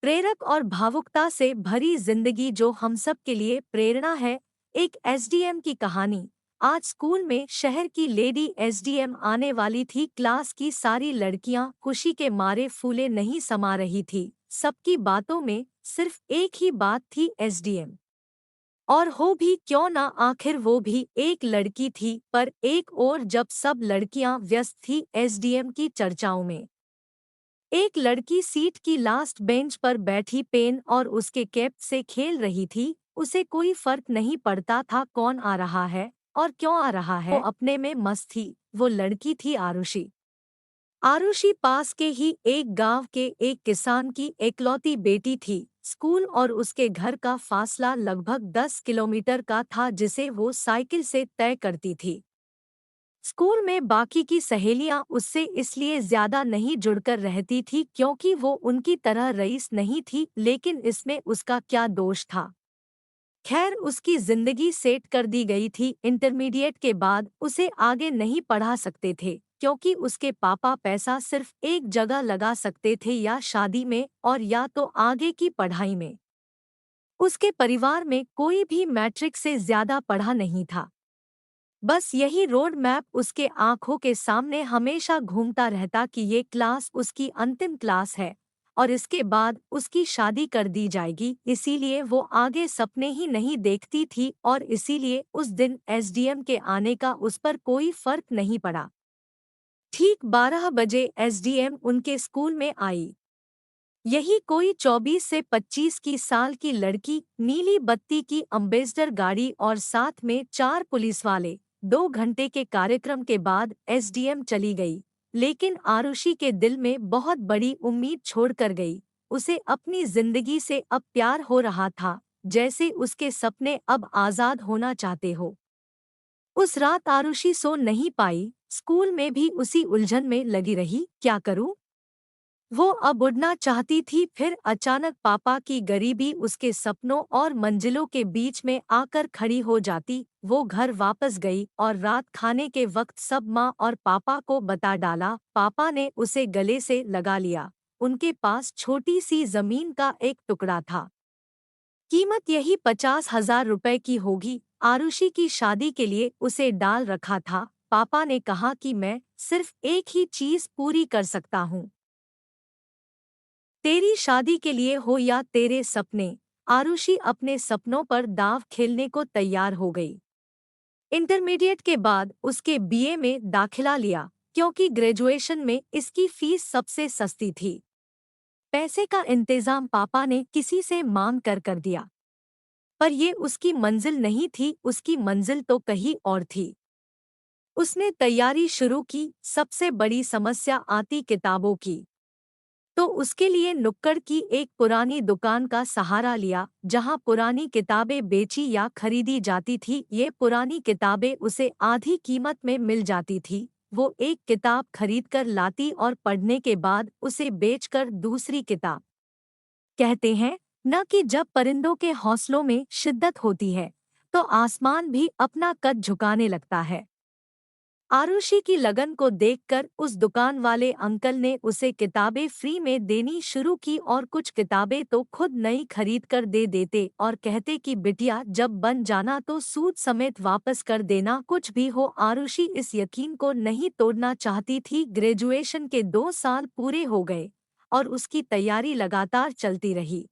प्रेरक और भावुकता से भरी जिंदगी जो हम सब के लिए प्रेरणा है। एक एसडीएम की कहानी। आज स्कूल में शहर की लेडी एसडीएम आने वाली थी। क्लास की सारी लड़कियां खुशी के मारे फूले नहीं समा रही थी। सबकी बातों में सिर्फ एक ही बात थी, एसडीएम। और हो भी क्यों ना, आखिर वो भी एक लड़की थी। पर एक और जब सब लड़कियां व्यस्त थी एसडीएम की चर्चाओं में, एक लड़की सीट की लास्ट बेंच पर बैठी पेन और उसके कैप से खेल रही थी। उसे कोई फर्क नहीं पड़ता था कौन आ रहा है और क्यों आ रहा है, वो अपने में मस्त थी। वो लड़की थी आरुषि। आरुषि पास के ही एक गांव के एक किसान की एकलौती बेटी थी। स्कूल और उसके घर का फासला लगभग 10 किलोमीटर का था, जिसे वो साइकिल से तय करती थी। स्कूल में बाकी की सहेलियां उससे इसलिए ज्यादा नहीं जुड़कर रहती थी क्योंकि वो उनकी तरह रईस नहीं थी, लेकिन इसमें उसका क्या दोष था। खैर, उसकी जिंदगी सेट कर दी गई थी। इंटरमीडिएट के बाद उसे आगे नहीं पढ़ा सकते थे क्योंकि उसके पापा पैसा सिर्फ एक जगह लगा सकते थे, या शादी में और या तो आगे की पढ़ाई में। उसके परिवार में कोई भी मैट्रिक से ज्यादा पढ़ा नहीं था। बस यही रोड मैप उसके आंखों के सामने हमेशा घूमता रहता कि ये क्लास उसकी अंतिम क्लास है और इसके बाद उसकी शादी कर दी जाएगी। इसीलिए वो आगे सपने ही नहीं देखती थी और इसीलिए उस दिन एसडीएम के आने का उस पर कोई फर्क नहीं पड़ा। ठीक 12 बजे एसडीएम उनके स्कूल में आई। यही कोई 24 से 25 की साल की लड़की, नीली बत्ती की अम्बेसडर गाड़ी और साथ में 4 पुलिस वाले। 2 घंटे के कार्यक्रम के बाद एसडीएम चली गई, लेकिन आरुषि के दिल में बहुत बड़ी उम्मीद छोड़कर गई। उसे अपनी जिंदगी से अब प्यार हो रहा था, जैसे उसके सपने अब आजाद होना चाहते हो। उस रात आरुषि सो नहीं पाई। स्कूल में भी उसी उलझन में लगी रही, क्या करूं? वो अब उड़ना चाहती थी, फिर अचानक पापा की गरीबी उसके सपनों और मंजिलों के बीच में आकर खड़ी हो जाती। वो घर वापस गई और रात खाने के वक्त सब माँ और पापा को बता डाला। पापा ने उसे गले से लगा लिया। उनके पास छोटी सी जमीन का एक टुकड़ा था। कीमत यही 50,000 रुपए की होगी। आरुषि की शादी के लिए उसे डाल रखा था। पापा ने कहा कि मैं सिर्फ एक ही चीज पूरी कर सकता हूँ, तेरी शादी के लिए हो या तेरे सपने। आरुषि अपने सपनों पर दांव खेलने को तैयार हो गई। इंटरमीडिएट के बाद उसके बीए में दाखिला लिया क्योंकि ग्रेजुएशन में इसकी फीस सबसे सस्ती थी। पैसे का इंतजाम पापा ने किसी से मांग कर दिया। पर ये उसकी मंजिल नहीं थी, उसकी मंजिल तो कहीं और थी। उसने तैयारी शुरू की। सबसे बड़ी समस्या आती किताबों की। तो उसके लिए नुक्कड़ की एक पुरानी दुकान का सहारा लिया, जहां पुरानी किताबें बेची या खरीदी जाती थी। ये पुरानी किताबें उसे आधी कीमत में मिल जाती थी। वो एक किताब खरीदकर लाती और पढ़ने के बाद उसे बेचकर दूसरी किताब। कहते हैं न कि जब परिंदों के हौसलों में शिद्दत होती है तो आसमान भी अपना कद झुकाने लगता है। आरुषि की लगन को देखकर उस दुकान वाले अंकल ने उसे किताबें फ्री में देनी शुरू की, और कुछ किताबें तो खुद नई खरीद कर दे देते और कहते कि बिटिया जब बन जाना तो सूद समेत वापस कर देना, कुछ भी हो। आरुषि इस यकीन को नहीं तोड़ना चाहती थी। ग्रेजुएशन के 2 साल पूरे हो गए और उसकी तैयारी लगातार चलती रही।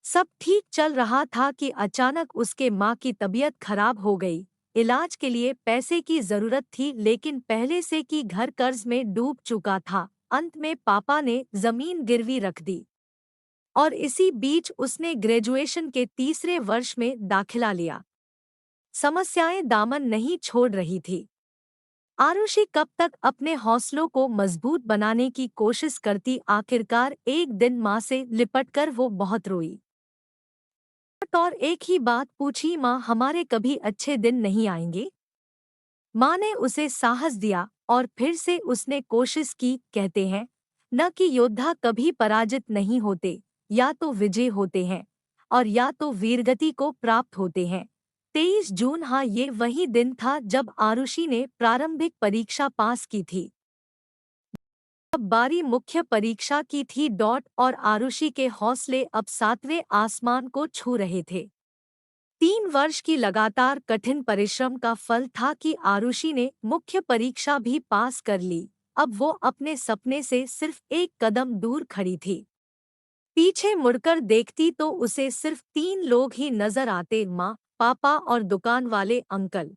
सब ठीक चल रहा था कि अचानक उसके माँ की तबीयत खराब हो गई। इलाज के लिए पैसे की जरूरत थी, लेकिन पहले से की घर कर्ज में डूब चुका था। अंत में पापा ने जमीन गिरवी रख दी और इसी बीच उसने ग्रेजुएशन के तीसरे वर्ष में दाखिला लिया। समस्याएं दामन नहीं छोड़ रही थी। आरुषि कब तक अपने हौसलों को मजबूत बनाने की कोशिश करती। आखिरकार एक दिन माँ से लिपटकर वो बहुत रोई और एक ही बात पूछी, माँ हमारे कभी अच्छे दिन नहीं आएंगे? माँ ने उसे साहस दिया और फिर से उसने कोशिश की। कहते हैं न कि योद्धा कभी पराजित नहीं होते, या तो विजय होते हैं और या तो वीरगति को प्राप्त होते हैं। 23 जून, हाँ ये वही दिन था जब आरुषि ने प्रारंभिक परीक्षा पास की थी। अब बारी मुख्य परीक्षा की थी। और आरुषि के हौसले अब 7वें आसमान को छू रहे थे। 3 वर्ष की लगातार कठिन परिश्रम का फल था कि आरुषि ने मुख्य परीक्षा भी पास कर ली। अब वो अपने सपने से सिर्फ एक कदम दूर खड़ी थी। पीछे मुड़कर देखती तो उसे सिर्फ 3 लोग ही नजर आते, माँ, पापा और दुकान वाले अंकल।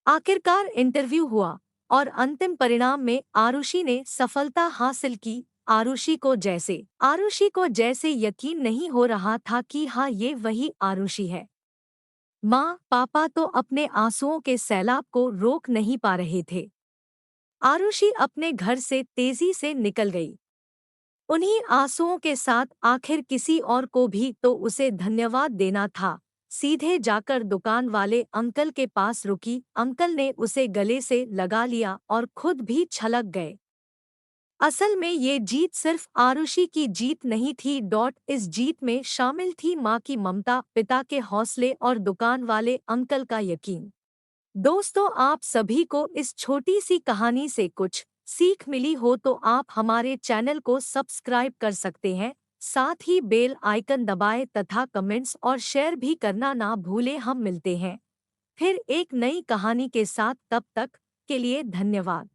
आखिरकार इंटरव्यू हुआ और अंतिम परिणाम में आरुषि ने सफलता हासिल की। आरुषि को जैसे यकीन नहीं हो रहा था कि हाँ, ये वही आरुषि है। माँ पापा तो अपने आंसुओं के सैलाब को रोक नहीं पा रहे थे। आरुषि अपने घर से तेजी से निकल गई। उन्हीं आंसुओं के साथ आखिर किसी और को भी तो उसे धन्यवाद देना था। सीधे जाकर दुकान वाले अंकल के पास रुकी। अंकल ने उसे गले से लगा लिया और खुद भी छलक गए। असल में ये जीत सिर्फ आरुषि की जीत नहीं थी। इस जीत में शामिल थी माँ की ममता, पिता के हौसले और दुकान वाले अंकल का यकीन। दोस्तों, आप सभी को इस छोटी सी कहानी से कुछ सीख मिली हो तो आप हमारे चैनल को सब्सक्राइब कर सकते हैं। साथ ही बेल आइकन दबाएं तथा कमेंट्स और शेयर भी करना ना भूलें। हम मिलते हैं फिर एक नई कहानी के साथ। तब तक के लिए धन्यवाद।